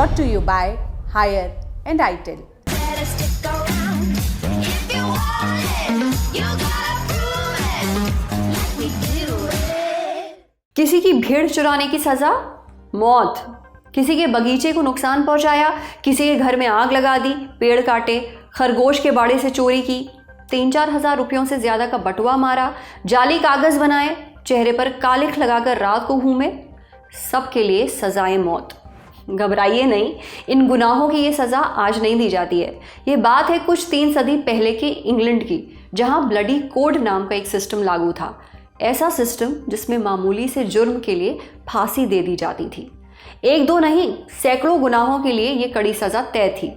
brought to you by Hire and ITIL. Better stick around if you want it. You gotta prove it. Let me do it. किसी की भेड़ चुराने की सजा मौत, किसी के बगीचे को नुकसान पहुंचाया, किसी के घर में आग लगा दी, पेड़ काटे, खरगोश के बाड़े से चोरी की, 3-4 हज़ार रुपयों से ज्यादा का बटुआ मारा, जाली कागज बनाए, चेहरे पर कालिख लगाकर रात को घूमे, सबके लिए सजाए मौत। घबराइए नहीं, इन गुनाहों की ये सज़ा आज नहीं दी जाती है। ये बात है कुछ 3 सदी पहले के इंग्लैंड की, जहां ब्लडी कोड नाम का एक सिस्टम लागू था। ऐसा सिस्टम जिसमें मामूली से जुर्म के लिए फांसी दे दी जाती थी। 1-2 नहीं, सैकड़ों गुनाहों के लिए ये कड़ी सज़ा तय थी।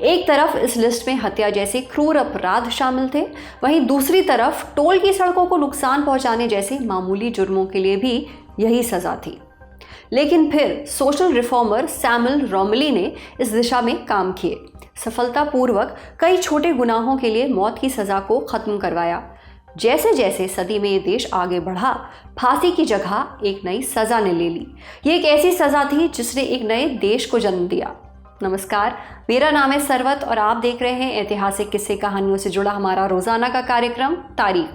एक तरफ इस लिस्ट में हत्या जैसे क्रूर अपराध शामिल थे, वहीं दूसरी तरफ टोल की सड़कों को नुकसान पहुंचाने जैसे मामूली जुर्मों के लिए भी यही सज़ा थी। लेकिन फिर सोशल रिफॉर्मर सैमुअल रोमली ने इस दिशा में काम किए, सफलतापूर्वक कई छोटे गुनाहों के लिए मौत की सज़ा को ख़त्म करवाया। जैसे जैसे सदी में ये देश आगे बढ़ा, फांसी की जगह एक नई सज़ा ने ले ली। ये एक ऐसी सज़ा थी जिसने एक नए देश को जन्म दिया। नमस्कार, मेरा नाम है सरवत और आप देख रहे हैं ऐतिहासिक किस्से कहानियों से जुड़ा हमारा रोज़ाना का कार्यक्रम तारीख।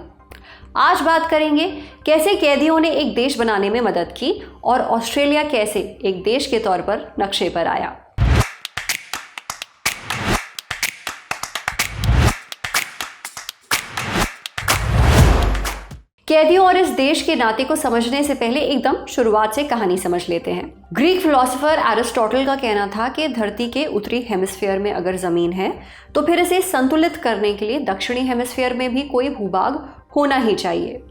आज बात करेंगे कैसे कैदियों ने एक देश बनाने में मदद की और ऑस्ट्रेलिया कैसे एक देश के तौर पर नक्शे पर आया। कैदियों और इस देश के नाते को समझने से पहले एकदम शुरुआत से कहानी समझ लेते हैं। ग्रीक फिलोसोफर एरिस्टोटल का कहना था कि धरती के उत्तरी हेमिस्फीयर में अगर जमीन है तो फिर इसे संतुलित करने के लिए दक्षिणी हेमिस्फीयर में भी कोई भूभाग होना ही चाहिए।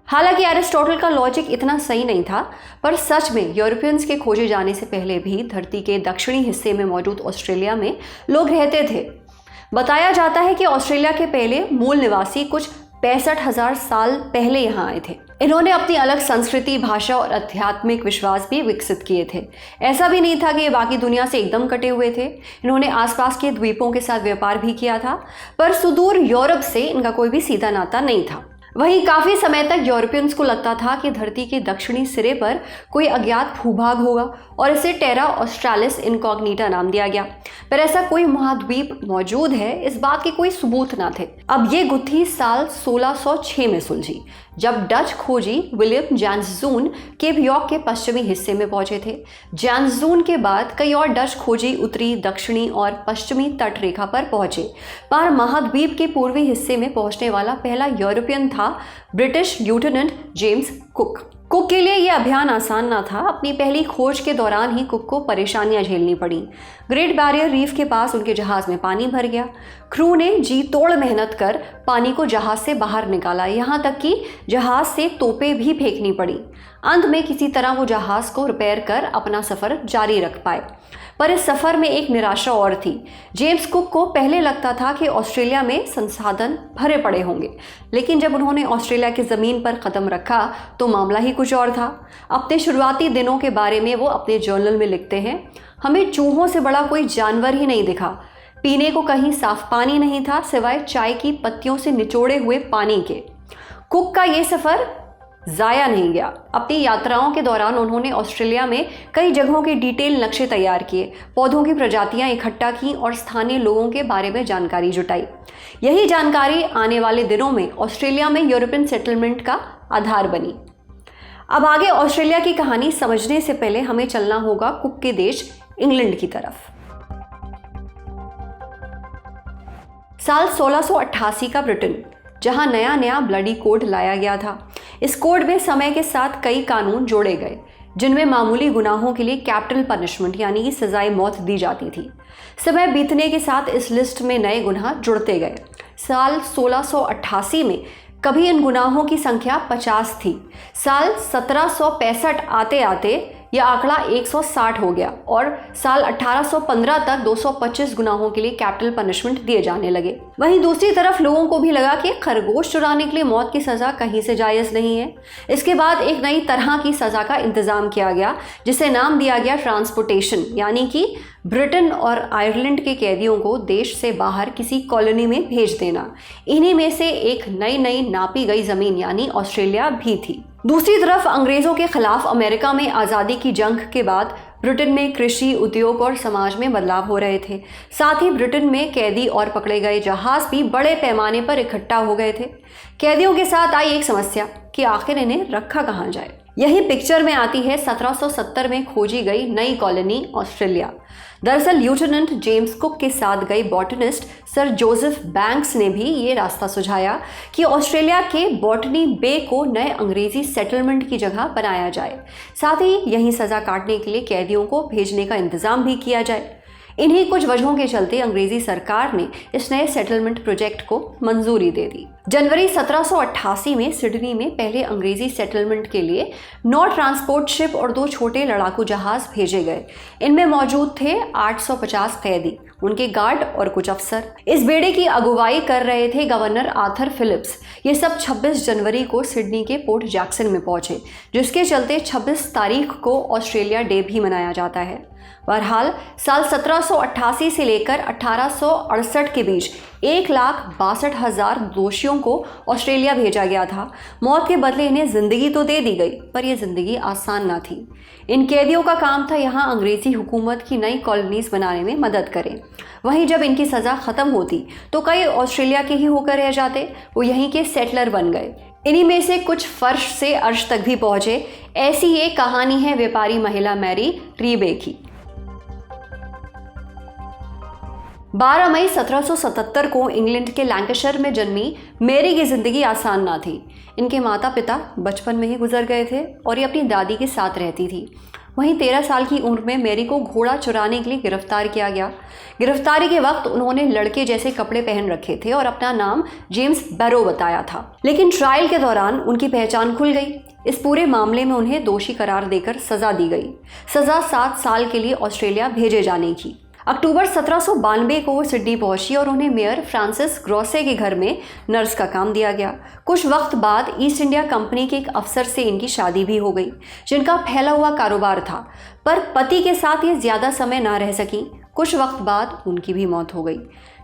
हालांकि एरिस्टोटल का लॉजिक इतना सही नहीं था, पर सच में यूरोपियंस के खोजे जाने से पहले भी धरती के दक्षिणी हिस्से में मौजूद ऑस्ट्रेलिया में लोग रहते थे। बताया जाता है कि ऑस्ट्रेलिया के पहले मूल निवासी कुछ 65,000 साल पहले यहाँ आए थे। इन्होंने अपनी अलग संस्कृति, भाषा और आध्यात्मिक विश्वास भी विकसित किए थे। ऐसा भी नहीं था कि ये बाकी दुनिया से एकदम कटे हुए थे। इन्होंने आसपास के द्वीपों के साथ व्यापार भी किया था, पर सुदूर यूरोप से इनका कोई भी सीधा नाता नहीं था। वहीं काफ़ी समय तक यूरोपियंस को लगता था कि धरती के दक्षिणी सिरे पर कोई अज्ञात भूभाग होगा और इसे टेरा ऑस्ट्रालिस इनकॉग्निटा नाम दिया गया। पर ऐसा कोई महाद्वीप मौजूद है, इस बात के कोई सबूत ना थे। अब ये गुत्थी साल 1606 में सुलझी, जब डच खोजी विलियम जैन्सजून केप यॉर्क के पश्चिमी हिस्से में पहुंचे थे। जैन्सजून के बाद कई और डच खोजी उत्तरी, दक्षिणी और पश्चिमी तट रेखा पर पहुंचे, पर महाद्वीप के पूर्वी हिस्से में पहुंचने वाला पहला यूरोपियन था ब्रिटिश लिeutenant जेम्स कुक। कुक के लिए यह अभियान आसान ना था। अपनी पहली खोज के दौरान ही कुक को परेशानियां झेलनी पड़ी। ग्रेट बैरियर रीफ के पास उनके जहाज में पानी भर गया। क्रू ने जी तोड़ मेहनत कर पानी को जहाज से बाहर निकाला, यहाँ तक कि जहाज से तोपें भी फेंकनी पड़ी। अंत में किसी तरह वो जहाज को रिपेयर कर अपना सफ़र जारी रख पाए। पर इस सफ़र में एक निराशा और थी। जेम्स कुक को पहले लगता था कि ऑस्ट्रेलिया में संसाधन भरे पड़े होंगे, लेकिन जब उन्होंने ऑस्ट्रेलिया की ज़मीन पर कदम रखा तो मामला ही कुछ और था। अपने शुरुआती दिनों के बारे में वो अपने जर्नल में लिखते हैं, हमें चूहों से बड़ा कोई जानवर ही नहीं दिखा। पीने को कहीं साफ पानी नहीं था सिवाय चाय की पत्तियों से निचोड़े हुए पानी के। कुक का ये सफ़र ज़ाया नहीं गया। अपनी यात्राओं के दौरान उन्होंने ऑस्ट्रेलिया में कई जगहों के डिटेल नक्शे तैयार किए, पौधों की प्रजातियां इकट्ठा की और स्थानीय लोगों के बारे में जानकारी जुटाई। यही जानकारी आने वाले दिनों में ऑस्ट्रेलिया में यूरोपियन सेटलमेंट का आधार बनी। अब आगे ऑस्ट्रेलिया की कहानी समझने से पहले हमें चलना होगा कुक के देश इंग्लैंड की तरफ। साल 1688 का ब्रिटेन, जहां नया नया ब्लडी कोड लाया गया था। इस कोड में समय के साथ कई कानून जोड़े गए, जिनमें मामूली गुनाहों के लिए कैपिटल पनिशमेंट यानी कि सजाए मौत दी जाती थी। समय बीतने के साथ इस लिस्ट में नए गुनाह जुड़ते गए। साल 1688 में कभी इन गुनाहों की संख्या 50 थी। साल 1765 आते आते यह आंकड़ा 160 हो गया और साल 1815 तक 225 गुनाहों के लिए कैपिटल पनिशमेंट दिए जाने लगे। वहीं दूसरी तरफ लोगों को भी लगा कि खरगोश चुराने के लिए मौत की सज़ा कहीं से जायज़ नहीं है। इसके बाद एक नई तरह की सज़ा का इंतज़ाम किया गया, जिसे नाम दिया गया ट्रांसपोर्टेशन, यानी कि ब्रिटेन और आयरलैंड के कैदियों को देश से बाहर किसी कॉलोनी में भेज देना। इन्हीं में से एक नई नापी गई ज़मीन यानी ऑस्ट्रेलिया भी थी। दूसरी तरफ अंग्रेज़ों के खिलाफ अमेरिका में आज़ादी की जंग के बाद ब्रिटेन में कृषि, उद्योग और समाज में बदलाव हो रहे थे। साथ ही ब्रिटेन में कैदी और पकड़े गए जहाज भी बड़े पैमाने पर इकट्ठा हो गए थे। कैदियों के साथ आई एक समस्या कि आखिर इन्हें रखा कहाँ जाए। यही पिक्चर में आती है 1770 में खोजी गई नई कॉलोनी ऑस्ट्रेलिया। दरअसल ल्यूटेनेंट जेम्स कुक के साथ गए बॉटनिस्ट सर जोसेफ बैंक्स ने भी ये रास्ता सुझाया कि ऑस्ट्रेलिया के बॉटनी बे को नए अंग्रेजी सेटलमेंट की जगह बनाया जाए। साथ ही यहीं सजा काटने के लिए कैदियों को भेजने का इंतजाम भी किया जाए। इन्हीं कुछ वजहों के चलते अंग्रेजी सरकार ने इस नए सेटलमेंट प्रोजेक्ट को मंजूरी दे दी। जनवरी 1788 में सिडनी में पहले अंग्रेजी सेटलमेंट के लिए 9 ट्रांसपोर्ट शिप और 2 छोटे लड़ाकू जहाज भेजे गए। इनमें मौजूद थे 850 कैदी, उनके गार्ड और कुछ अफसर। इस बेड़े की अगुवाई कर रहे थे गवर्नर आर्थर फिलिप्स। ये सब 26 जनवरी को सिडनी के पोर्ट जैक्सन में पहुंचे, जिसके चलते 26 तारीख को ऑस्ट्रेलिया डे भी मनाया जाता है। बहरहाल साल 1788 से लेकर 1868 के बीच 1,62,000 दोषियों को ऑस्ट्रेलिया भेजा गया था। मौत के बदले इन्हें जिंदगी तो दे दी गई, पर यह जिंदगी आसान ना थी। इन कैदियों का काम था यहाँ अंग्रेजी हुकूमत की नई कॉलोनीज बनाने में मदद करें। वहीं जब इनकी सज़ा ख़त्म होती तो कई ऑस्ट्रेलिया के ही होकर रह जाते, वो यहीं के सेटलर बन गए। इन्हीं में से कुछ फर्श से अर्श तक भी पहुँचे। ऐसी एक कहानी है व्यापारी महिला मैरी रीबे की। 12 मई 1777 को इंग्लैंड के लैंकाशायर में जन्मी मैरी की ज़िंदगी आसान ना थी। इनके माता पिता बचपन में ही गुजर गए थे और ये अपनी दादी के साथ रहती थी। वहीं 13 साल की उम्र में मैरी को घोड़ा चुराने के लिए गिरफ्तार किया गया। गिरफ्तारी के वक्त उन्होंने लड़के जैसे कपड़े पहन रखे थे और अपना नाम जेम्स बैरो बताया था। लेकिन ट्रायल के दौरान उनकी पहचान खुल गई। इस पूरे मामले में उन्हें दोषी करार देकर सज़ा दी गई। सज़ा 7 साल के लिए ऑस्ट्रेलिया भेजे जाने की। अक्टूबर 1792 को वो सिडनी पहुंची और उन्हें मेयर फ्रांसिस ग्रॉसे के घर में नर्स का काम दिया गया। कुछ वक्त बाद ईस्ट इंडिया कंपनी के एक अफसर से इनकी शादी भी हो गई, जिनका फैला हुआ कारोबार था। पर पति के साथ ये ज़्यादा समय ना रह सकी। कुछ वक्त बाद उनकी भी मौत हो गई।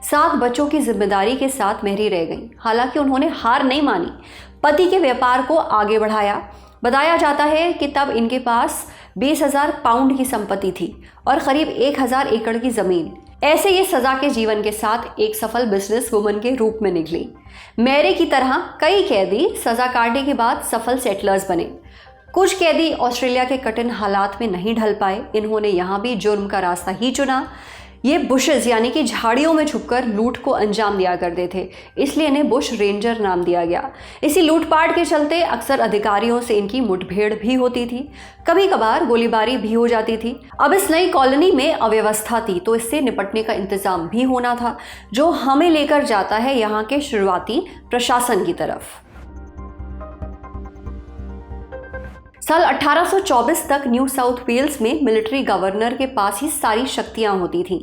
7 बच्चों की जिम्मेदारी के साथ मैरी रह गई। हालांकि उन्होंने हार नहीं मानी, पति के व्यापार को आगे बढ़ाया। बताया जाता है कि तब इनके पास 20,000 पाउंड की संपत्ति थी और करीब 1,000 एकड़ की ज़मीन। ऐसे ये सज़ा के जीवन के साथ एक सफल बिजनेस वुमन के रूप में निकली। मैरी की तरह कई कैदी सज़ा काटने के बाद सफल सेटलर्स बने। कुछ कैदी ऑस्ट्रेलिया के कठिन हालात में नहीं ढल पाए। इन्होंने यहाँ भी जुर्म का रास्ता ही चुना। ये बुशेस यानी कि झाड़ियों में छुपकर लूट को अंजाम दिया करते थे, इसलिए इन्हें बुश रेंजर नाम दिया गया। इसी लूटपाट के चलते अक्सर अधिकारियों से इनकी मुठभेड़ भी होती थी। कभी कभार गोलीबारी भी हो जाती थी। अब इस नई कॉलोनी में अव्यवस्था थी, तो इससे निपटने का इंतजाम भी होना था, जो हमें लेकर जाता है यहाँ के शुरुआती प्रशासन की तरफ। साल 1824 तक न्यू साउथ वेल्स में मिलिट्री गवर्नर के पास ही सारी शक्तियां होती थीं।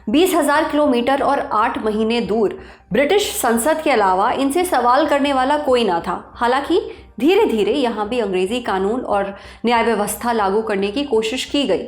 20,000 किलोमीटर और 8 महीने दूर ब्रिटिश संसद के अलावा इनसे सवाल करने वाला कोई ना था। हालांकि धीरे धीरे यहाँ भी अंग्रेजी कानून और न्याय व्यवस्था लागू करने की कोशिश की गई।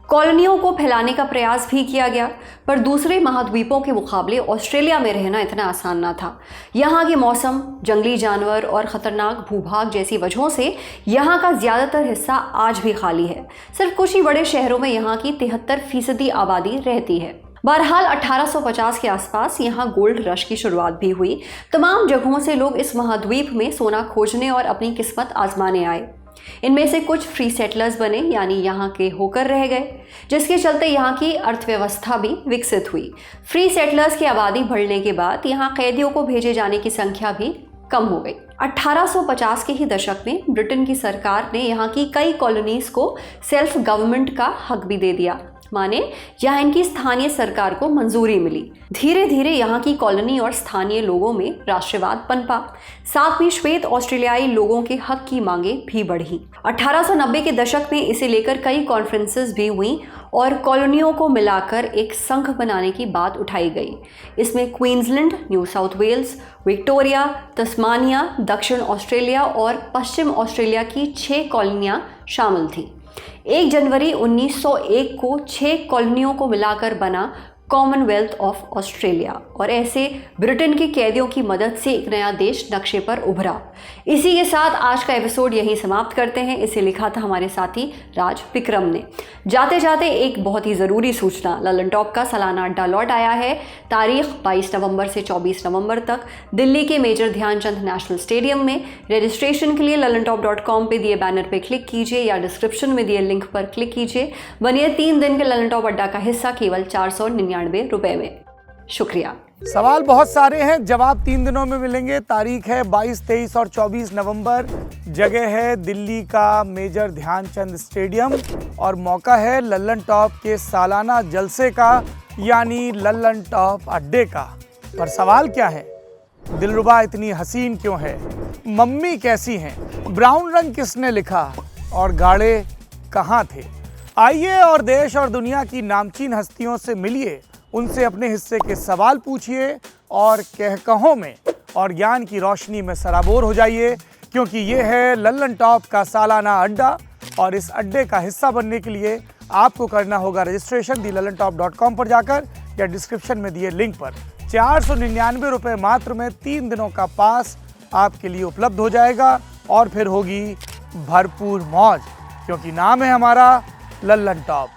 कॉलोनियों को फैलाने का प्रयास भी किया गया, पर दूसरे महाद्वीपों के मुकाबले ऑस्ट्रेलिया में रहना इतना आसान ना था। यहाँ के मौसम, जंगली जानवर और ख़तरनाक भूभाग जैसी वजहों से यहाँ का ज़्यादातर हिस्सा आज भी खाली है। सिर्फ कुछ ही बड़े शहरों में यहाँ की 73% आबादी रहती है। बहरहाल 1850 के आसपास यहाँ गोल्ड रश की शुरुआत भी हुई। तमाम जगहों से लोग इस महाद्वीप में सोना खोजने और अपनी किस्मत आजमाने आए। इनमें से कुछ फ्री सेटलर्स बने, यानी यहाँ के होकर रह गए, जिसके चलते यहाँ की अर्थव्यवस्था भी विकसित हुई। फ्री सेटलर्स की आबादी बढ़ने के बाद यहाँ कैदियों को भेजे जाने की संख्या भी कम हो गई। 1850 के ही दशक में ब्रिटेन की सरकार ने यहाँ की कई कॉलोनीज को सेल्फ गवर्नमेंट का हक भी दे दिया, माने यहाँ इनकी स्थानीय सरकार को मंजूरी मिली। धीरे धीरे यहाँ की कॉलोनी और स्थानीय लोगों में राष्ट्रवाद पनपा। साथ ही श्वेत ऑस्ट्रेलियाई लोगों के हक की मांगे भी बढ़ी। 1890 के दशक में इसे लेकर कई कॉन्फ्रेंसेस भी हुई और कॉलोनियों को मिलाकर एक संघ बनाने की बात उठाई गई। इसमें Queensland, New South Wales, Victoria, Tasmania, दक्षिण ऑस्ट्रेलिया और पश्चिम ऑस्ट्रेलिया की 6 कॉलोनियाँ शामिल थीं। 1 जनवरी 1901 को 6 कॉलोनियों को मिलाकर बना कॉमनवेल्थ ऑफ ऑस्ट्रेलिया और ऐसे ब्रिटेन के कैदियों की मदद से एक नया देश नक्शे पर उभरा। इसी के साथ आज का एपिसोड यहीं समाप्त करते हैं। इसे लिखा था हमारे साथी राज विक्रम ने। जाते जाते एक बहुत ही ज़रूरी सूचना, ललन टॉप का सालाना अड्डा लौट आया है। तारीख 22 नवंबर से 24 नवंबर तक दिल्ली के मेजर ध्यानचंद नेशनल स्टेडियम में। रजिस्ट्रेशन के लिए lalontop.com पे दिए बैनर पे क्लिक कीजिए या डिस्क्रिप्शन में दिए लिंक पर क्लिक कीजिए। बनिए 3 दिन के ललन टॉप अड्डा का हिस्सा केवल 499 रुपए में। शुक्रिया। सवाल बहुत सारे हैं, जवाब 3 दिनों में मिलेंगे। तारीख है 22, 23 और 24 नवंबर। जगह है दिल्ली का मेजर ध्यानचंद स्टेडियम और मौका है ललन टॉप के सालाना जलसे का, यानी ललन टॉप अड्डे का। पर सवाल क्या है? दिलरुबा इतनी हसीन क्यों है? मम्मी कैसी हैं? ब्राउन रंग किसने लिखा और गाड़े कहाँ थे? आइए और देश और दुनिया की नामचीन हस्तियों से मिलिए, उनसे अपने हिस्से के सवाल पूछिए और कहकहों में और ज्ञान की रोशनी में सराबोर हो जाइए, क्योंकि ये है ललन टॉप का सालाना अड्डा। और इस अड्डे का हिस्सा बनने के लिए आपको करना होगा रजिस्ट्रेशन thelalantop.com पर जाकर या डिस्क्रिप्शन में दिए लिंक पर। 499 रुपये मात्र में 3 दिनों का पास आपके लिए उपलब्ध हो जाएगा और फिर होगी भरपूर मौज, क्योंकि नाम है हमारा ललन टॉप।